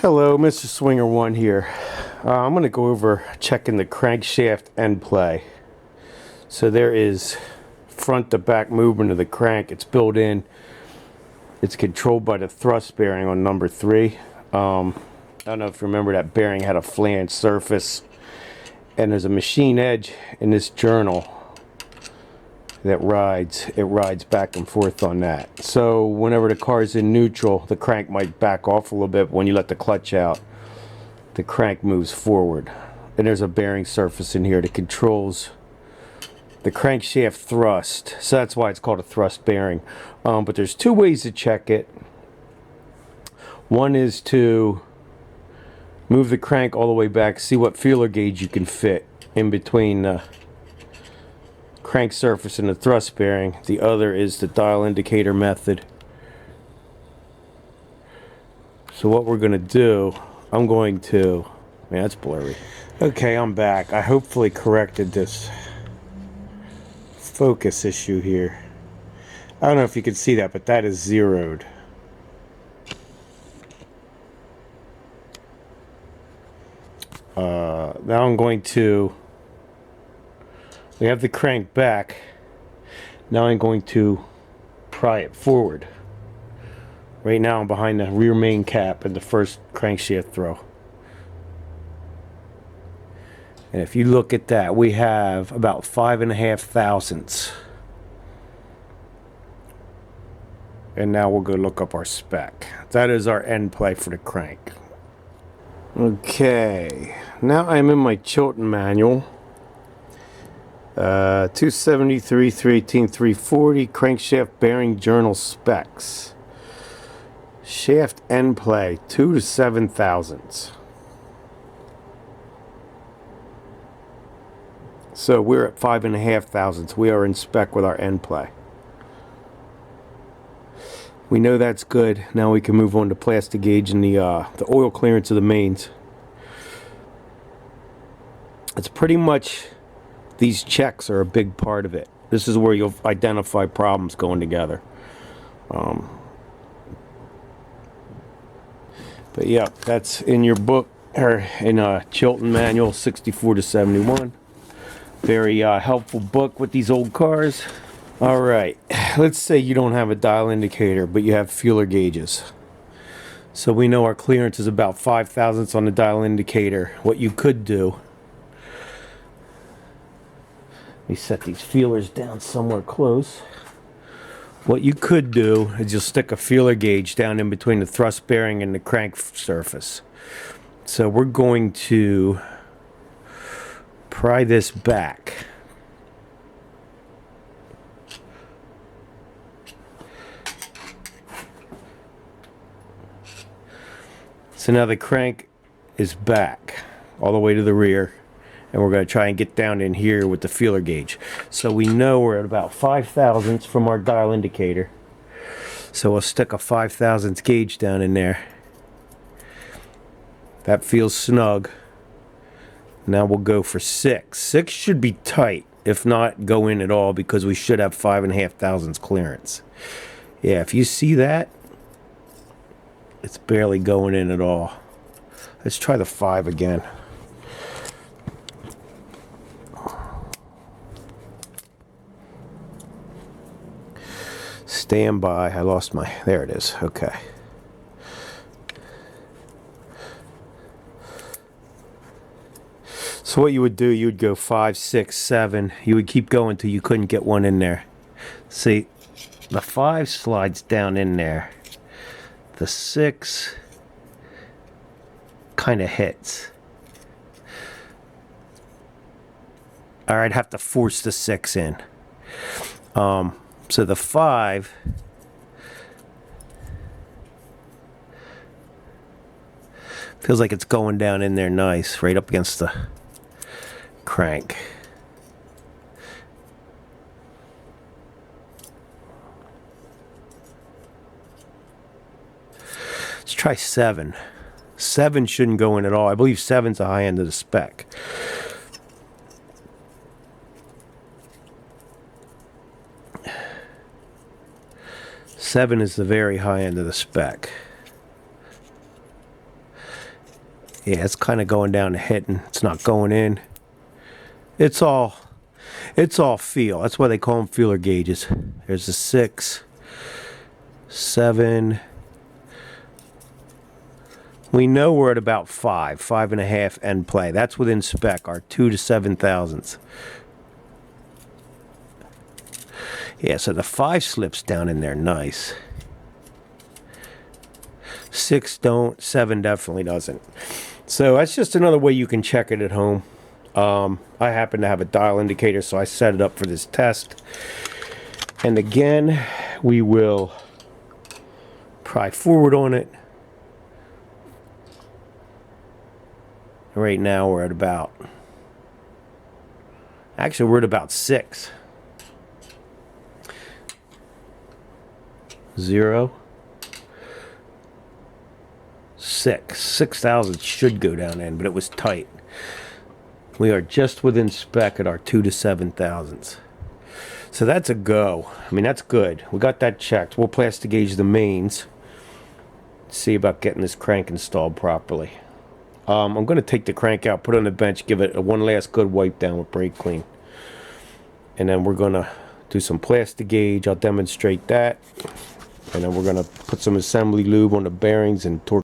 Hello, Mr. Swinger One here. I'm going to go over checking the crankshaft end play. So there is front to back movement of the crank. It's built in. It's controlled by the thrust bearing on number 3. I don't know if you remember that bearing had a flange surface. And there's a machine edge in this journal that rides back and forth on that. So whenever the car is in neutral, the crank might back off a little bit. When you let the clutch out, the crank moves forward. And there's a bearing surface in here that controls the crankshaft thrust. So that's why it's called a thrust bearing. But there's two ways to check it. One is to move the crank all the way back, see what feeler gauge you can fit in between the crank surface and the thrust bearing. The other is the dial indicator method. So what we're going to do, man, that's blurry. Okay, I'm back. I hopefully corrected this focus issue here. I don't know if you can see that, but that is zeroed. Now I'm going to, we have the crank back. Now I'm going to pry it forward. Right now I'm behind the rear main cap and the first crankshaft throw. And if you look at that, we have about 5.5 thousandths. And now we'll go look up our spec. That is our end play for the crank. Okay, now I'm in my Chilton manual. 273, 318, 340, crankshaft bearing journal specs. Shaft end play, 2 to 7 thousandths. So we're at 5.5 thousandths. We are in spec with our end play. We know that's good. Now we can move on to plastic gauge and the oil clearance of the mains. It's pretty much, these checks are a big part of it. This is where you'll identify problems going together. But yeah, that's in your book, or in a Chilton manual, 64 to 71. Very helpful book with these old cars. Alright, let's say you don't have a dial indicator, but you have feeler gauges. So we know our clearance is about 5 thousandths on the dial indicator. What you could do, let me set these feelers down somewhere close. What you could do is you'll stick a feeler gauge down in between the thrust bearing and the crank surface. So we're going to pry this back. So now the crank is back all the way to the rear, and we're going to try and get down in here with the feeler gauge. So we know we're at about 5 thousandths from our dial indicator. So we'll stick a 5 thousandths gauge down in there. That feels snug. Now we'll go for 6. 6 should be tight, if not go in at all, because we should have 5.5 thousandths clearance. Yeah, if you see that, it's barely going in at all. Let's try the 5 again. Stand by. I lost my, there it is. Okay. So what you would do, you would go 5, 6, 7. You would keep going till you couldn't get one in there. See, the 5 slides down in there. The 6 kind of hits. Or I'd have to force the 6 in. So the 5 feels like it's going down in there nice, right up against the crank. Let's try 7. 7 shouldn't go in at all. I believe 7's the high end of the spec. Seven is the very high end of the spec. Yeah, it's kind of going down the hitting. It's not going in. It's all feel. That's why they call them feeler gauges. There's a 6, 7. We know we're at about 5, 5.5 end play. That's within spec, our 2 to 7 thousandths. Yeah, so the 5 slips down in there nice. 6 don't, 7 definitely doesn't. So that's just another way you can check it at home. I happen to have a dial indicator, so I set it up for this test. And again, we will pry forward on it. Right now we're at about, actually we're at about 6. 0, 6. 6,000 should go down in, but it was tight. We are just within spec at our 2 to 7 thousandths. So that's a go. I mean, that's good. We got that checked. We'll plastic gauge the mains. See about getting this crank installed properly. I'm going to take the crank out, put it on the bench, give it one last good wipe down with brake clean. And then we're going to do some plastic gauge. I'll demonstrate that. And then we're going to put some assembly lube on the bearings and torque